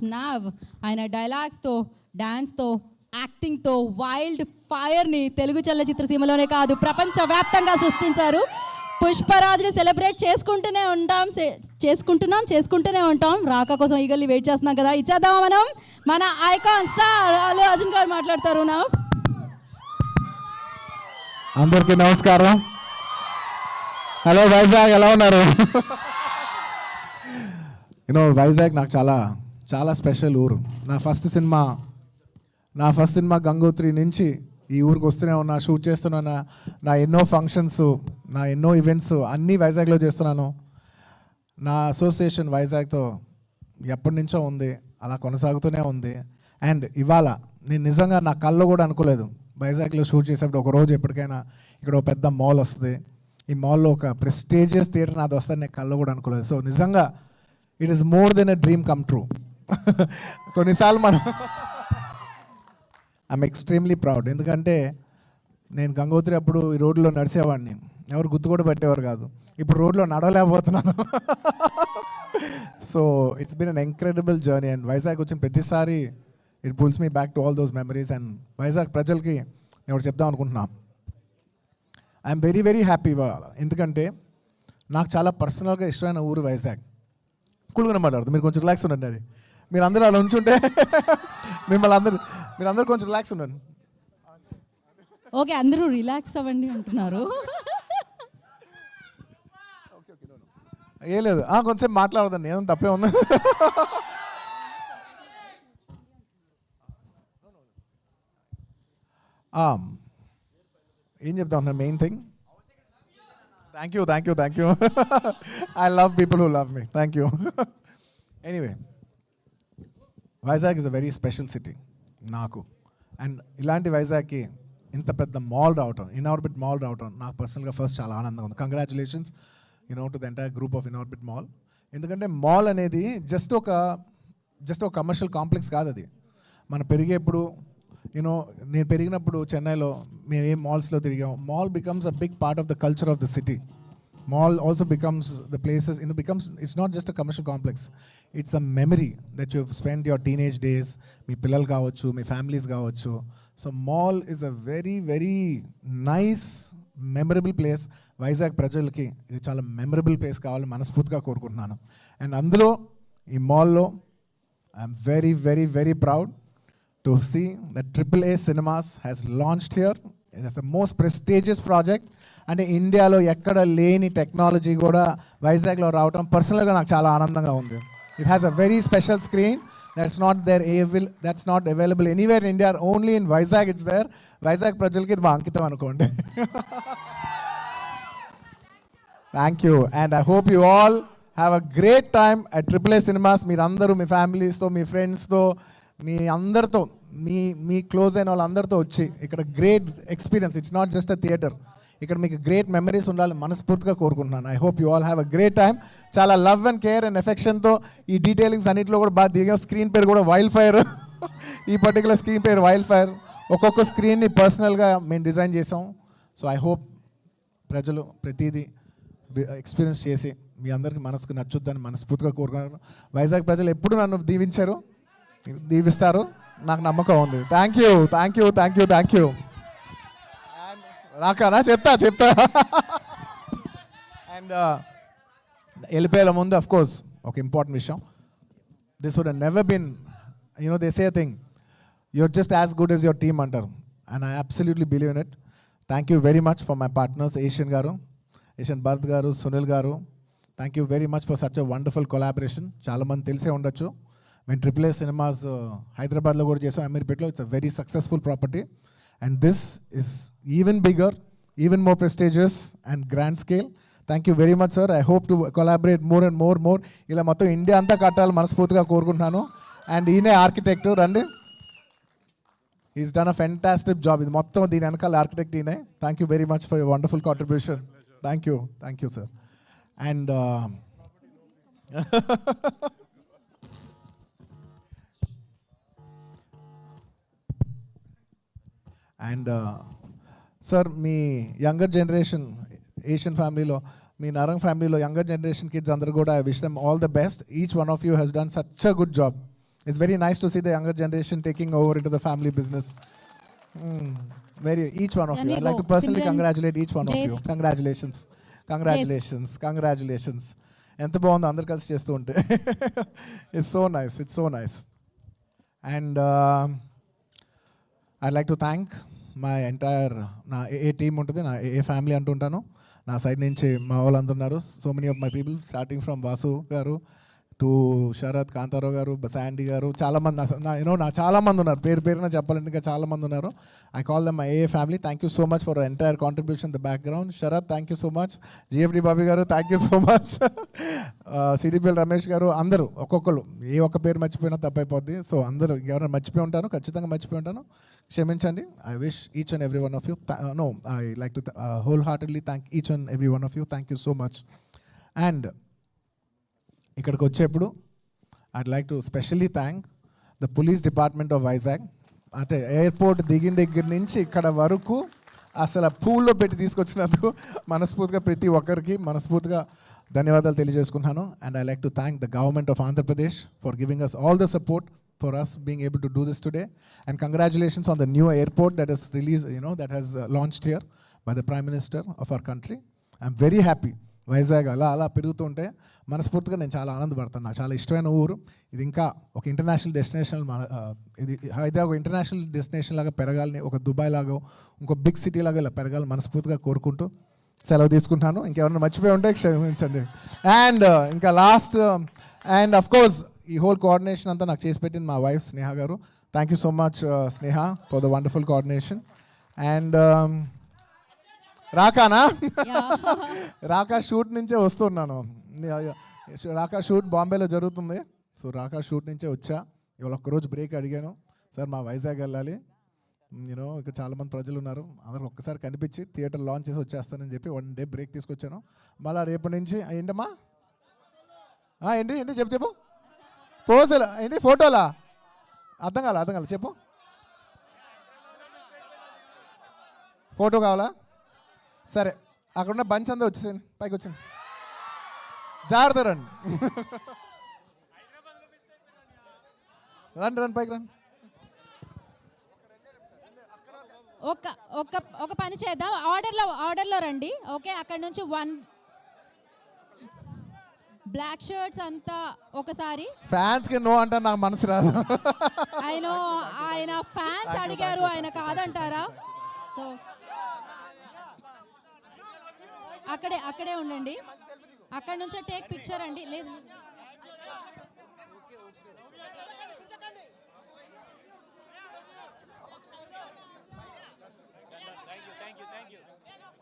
Now ఆయన డైలాగ్స్తో, డాన్స్తో, యాక్టింగ్తో wild ఫైర్ని Telugu చలనచిత్ర సీమలోనే కాదు ప్రపంచవ్యాప్తంగా సృష్టించారు. పుష్పరాజ్ని సెలబ్రేట్ చేసుకుంటూనే ఉంటాం. రాక కోసం ఈగల్ని వెయిట్ చేస్తున్నాం కదా, ఇచ్చేద్దామా మనం. మన ఐకాన్ స్టార్ అల్లు అర్జున్ గారు మాట్లాడతారు. నా అందరికీ నమస్కారం. హలో వైజాగ్, ఎలా ఉన్నారు? వైజాగ్ నాకు చాలా చాలా స్పెషల్ ఊరు. నా ఫస్ట్ సినిమా గంగోత్రి నుంచి ఈ ఊరికి వస్తూనే ఉన్నా, షూట్ చేస్తున్నా. నా ఎన్నో ఫంక్షన్స్, నా ఎన్నో ఈవెంట్స్ అన్నీ వైజాగ్లో చేస్తున్నాను. నా అసోసియేషన్ వైజాగ్తో ఎప్పటి నుంచో ఉంది, అలా కొనసాగుతూనే ఉంది. అండ్ ఇవాళ నేను నిజంగా నా కళ్ళు కూడా అనుకోలేదు, వైజాగ్లో షూట్ చేసేప్పుడు ఒక రోజు ఎప్పటికైనా ఇక్కడ ఒక పెద్ద మాల్ వస్తుంది, ఈ మాల్లో ఒక ప్రెస్టీజియస్ థియేటర్ నాది వస్తుంది, నేను కళ్ళు కూడా అనుకోలేదు. సో నిజంగా it is more than a dream come true. కొన్నిసార్లు ఐఎమ్ ఎక్స్ట్రీమ్లీ ప్రౌడ్. ఎందుకంటే నేను గంగోత్రి అప్పుడు ఈ రోడ్లో నడిచేవాడిని, ఎవరు గుర్తు కూడా పెట్టేవారు కాదు. ఇప్పుడు రోడ్లో నడవలేకపోతున్నాను. So it's been an incredible journey. And Vizag వచ్చిన ప్రతిసారి it pulls me back to all those memories. And Vizag ప్రజలకి నేను ఒకటి చెప్దాం అనుకుంటున్నా, ఐఎమ్ వెరీ వెరీ హ్యాపీ. ఎందుకంటే నాకు చాలా పర్సనల్గా ఇష్టమైన ఊరు వైజాగ్. కూల్గా మాట్లాడుతుంది, మీరు కొంచెం రిలాక్స్ ఉండండి. అది మీరు అందరూ అలా ఉంచుంటే మీరందరూ కొంచెం రిలాక్స్ ఉండండి. ఓకే, అందరూ రిలాక్స్ అవ్వండి అంటున్నారు. ఏం లేదు, కొంచెం మాట్లాడదండి, ఏదో తప్పే ఉంది. ఏం చెప్తా ఉన్నా, main thing, thank you. I love people who love me. Thank you. Anyway, Vizag is a very special city నాకు. అండ్ ఇలాంటి వైజాగ్కి ఇంత పెద్ద మాల్ రావటం, ఇన్ఆర్బిట్ మాల్ రావటం నాకు పర్సనల్గా ఫస్ట్ చాలా ఆనందంగా ఉంది. Congratulations to the entire group of Inorbit mall. ఎందుకంటే మాల్ అనేది జస్ట్ ఒక కమర్షియల్ కాంప్లెక్స్ కాదు. అది మనం పెరిగేప్పుడు నేను పెరిగినప్పుడు చెన్నైలో మేము ఏ మాల్స్లో తిరిగాం. Mall becomes a big part of the culture of the city. Mall also becomes the places, it's not just a commercial complex, it's a memory that you've spent your teenage days, మీ పిల్లలు కావచ్చు, మీ families కావచ్చు. So mall is a very very nice memorable place. Vizag ప్రజలకి ఇది చాలా memorable place కావాలని మనస్ఫూర్తిగా కోరుకుంటున్నాను. And అందులో ఈ మాల్లో I'm very very very proud to see that AAA Cinemas has launched here. It is the most prestigious project. అంటే ఇండియాలో ఎక్కడ లేని టెక్నాలజీ కూడా వైజాగ్లో రావటం పర్సనల్గా నాకు చాలా ఆనందంగా ఉంది. It has a very special screen that's not available anywhere in India, only in Vizag it's there. Vizag ప్రజలకి ఇది మా అంకితం అనుకోండి. Thank you. And I hope you all have a great time at AAA Cinemas. మీరందరూ మీ ఫ్యామిలీస్తో, మీ ఫ్రెండ్స్తో, మీ అందరితో, మీ close అయిన వాళ్ళందరితో వచ్చి ఇక్కడ great experience, it's not just a theatre, ఇక్కడ మీకు గ్రేట్ మెమరీస్ ఉండాలని మనస్ఫూర్తిగా కోరుకుంటున్నాను. I hope you all have a great time. చాలా లవ్ అండ్ కేర్ అండ్ ఎఫెక్షన్తో ఈ డీటెయిలింగ్స్ అన్నింటిలో కూడా బాగా దిగా. స్క్రీన్ పేరు కూడా వైల్డ్ ఫైర్. ఈ పర్టికులర్ స్క్రీన్ పేరు వైల్డ్ ఫైర్. ఒక్కొక్క స్క్రీన్ని పర్సనల్గా మేము డిజైన్ చేసాం. సో ఐ హోప్ ప్రజలు ప్రతిదీ ఎక్స్పీరియన్స్ చేసి మీ అందరికీ మనసుకు నచ్చుద్దని మనస్ఫూర్తిగా కోరుకున్నాను. వైజాగ్ ప్రజలు ఎప్పుడు నన్ను దీవిస్తారు, నాకు నమ్మకం ఉంది. Thank you. రాకనా చెప్తా. అండ్ వెళ్ళిపోయేల ముందు అఫ్ కోర్స్ ఒక ఇంపార్టెంట్ విషయం. This would never been, they say thing, you're just as good as your team అంటారు. And I absolutely believe in it. Thank you very much for my partners, Asian Bharat garu, Sunil garu. Thank you very much for such a wonderful collaboration. చాలామంది తెలిసే ఉండొచ్చు, మేము AAA Cinemas హైదరాబాద్లో కూడా చేసాం, అమీర్పేట్లో. It's a very successful property. And this is even bigger, even more prestigious and grand scale. Thank you very much, sir. I hope to collaborate more and more. ఇలా మొత్తం ఇండియా అంతా కట్టాలి మనస్ఫూర్తిగా కోరుకుంటున్నాను. అండ్ ఈయనే ఆర్కిటెక్ట్ రండి, is done a fantastic job. ఇది మొత్తం దీని వెనకాల ఆర్కిటెక్ట్ ఈయనే. Thank you very much for your wonderful contribution. Thank you sir. And and sir, me younger generation Asian ఫ్యామిలీలో, మీ నరంగ్ ఫ్యామిలీలో యంగర్ జనరేషన్ కిడ్స్ అందరూ కూడా I wish them all the best. Each one of you has done such a good job It's very nice to see the younger generation taking over into the family business. Each one of Can you. we I'd like go? to personally Simran, congratulate each one of you. Jace. Congratulations. ఎంత బాగుందో అందరు కలిసి చేస్తూ ఉంటే. It's so nice. And I'd like to thank my entire నా ఏ team ఉంటుంది, నా ఏ family అంటుంటాను. నా సైడ్ నుంచి మా వాళ్ళందరూ ఉన్నారు. So many of my people starting from Vasu గారు టు శరత్, కాంతారావు గారు, శాండీ గారు, చాలామంది నా చాలామంది ఉన్నారు. పేరున చెప్పాలంటే ఇంకా చాలామంది ఉన్నారు. I call them my a family. Thank you so much for entire contribution the background. Sharath, thank you so much. GFD Bobby garu, thank you so much. CDPL Ramesh garu, అందరూ ఒక్కొక్కరు ఏ ఒక్క పేరు మర్చిపోయినా తప్పైపోద్ది. సో అందరూ ఎవరైనా మర్చిపోయి ఉంటాను, ఖచ్చితంగా మర్చిపోయి ఉంటాను, క్షమించండి. I wish each and every one of you I like to whole heartedly thank each and every one of you. Thank you so much. And ఇక్కడికి వచ్చేప్పుడు I'd like to specially thank the police department of Vizag. అంటే airport దిగిన దగ్గర నుంచి ఇక్కడ వరకు అసలు పూల్లో పెట్టి తీసుకొచ్చినందుకు మనస్ఫూర్తిగా ప్రతి ఒక్కరికి మనస్ఫూర్తిగా ధన్యవాదాలు తెలియజేసుకుంటున్నాను. And I like to thank the government of Andhra Pradesh for giving us all the support for us being able to do this today. And congratulations on the new airport that is released, that has launched here by the Prime Minister of our country. I'm very happy. Vizag అలా పెరుగుతుంటే మనస్ఫూర్తిగా నేను చాలా ఆనందపడతాను. నాకు చాలా ఇష్టమైన ఊరు ఇది. ఇంకా ఒక ఇంటర్నేషనల్ డెస్టినేషన్, ఇది హైదరాబాద్ ఒక ఇంటర్నేషనల్ డెస్టినేషన్ లాగా పెరగాలని, ఒక దుబాయ్ లాగా ఇంకో బిగ్ సిటీ లాగా ఇలా పెరగాలని మనస్ఫూర్తిగా కోరుకుంటూ సెలవు తీసుకుంటున్నాను. ఇంకెవరైనా మర్చిపోయి ఉంటే క్షమించండి. అండ్ ఇంకా లాస్ట్ అండ్ అఫ్ కోర్స్ ఈ హోల్ కోఆర్డినేషన్ అంతా నాకు చేసి పెట్టింది మా wife Sneha garu. Thank you so much Sneha for the wonderful coordination. And రాకానా రాకా షూట్ నుంచే వస్తున్నాను. రాకా షూట్ బాంబేలో జరుగుతుంది. సో రాకా షూట్ నుంచే వచ్చా. ఇవాళ ఒక్కరోజు బ్రేక్ అడిగాను, సార్ మా వైజాగ్ వెళ్ళాలి, ఇక్కడ చాలామంది ప్రజలు ఉన్నారు, అందరూ ఒక్కసారి కనిపించి థియేటర్ లాంచ్ చేసి వచ్చేస్తానని చెప్పి 1 డే బ్రేక్ తీసుకొచ్చాను. మళ్ళీ రేపటి నుంచి ఏంటమ్మా ఏంటి చెప్పు పోజులు ఏంటి ఫోటోలా అర్థం కాల చెప్పు. ఫోటో కావాలా? సరే, అక్కడున్న బంచ్ అంతా వచ్చేసాను, పైకి వచ్చాను, జాగ్రత్త రండి. రండి పైకి రండి. ఒక పని చేద్దాం, ఆర్డర్లో రండి. ఓకే, అక్కడ నుంచి 1 బ్లాక్ షర్ట్స్ అంతా ఒకసారి. ఫ్యాన్స్ కి నో అంటే నాకు మనసు రాదు. ఆయన ఫ్యాన్స్ అడిగారు, ఆయన కాదంటారా? సో అక్కడే ఉండండి. అక్కడ నుంచే టేక్ పిక్చర్ అండి. లేదు,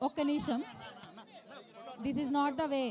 ఒక్క నిమిషం. This is not the way.